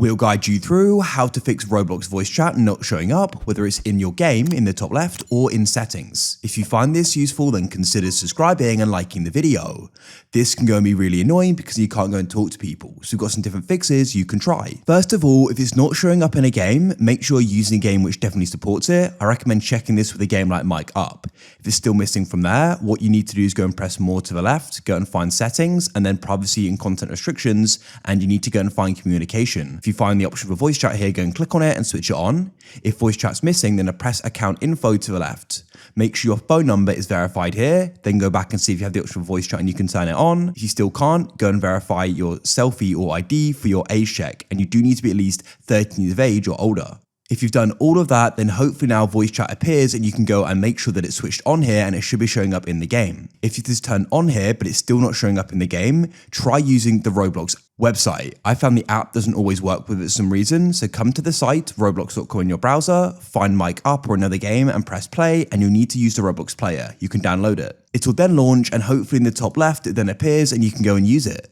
We'll guide you through how to fix Roblox voice chat not showing up, whether it's in your game in the top left or in settings. If you find this useful, then consider subscribing and liking the video. This can go and be really annoying because you can't go and talk to people, so we've got some different fixes you can try. First of all, if it's not showing up in a game, make sure you're using a game which definitely supports it. I recommend checking this with a game like Mic Up. If it's still missing from there, what you need to do is go and press more to the left, go and find settings, and then privacy and content restrictions, and you need to go and find communication. If you find the option for voice chat here, go and click on it and switch it on. If voice chat's missing, then press account info to the left. Make sure your phone number is verified here, then go back and see if you have the option for voice chat and you can turn it on. If you still can't, go and verify your selfie or ID for your age check, and you do need to be at least 13 years of age or older. If you've done all of that, then hopefully now voice chat appears and you can go and make sure that it's switched on here and it should be showing up in the game. If it is turned on here, but it's still not showing up in the game, try using the Roblox website. I found the app doesn't always work with it for some reason, so come to the site, roblox.com in your browser, find Mic Up or another game and press play, and you'll need to use the Roblox player. You can download it. It will then launch and hopefully in the top left, it then appears and you can go and use it.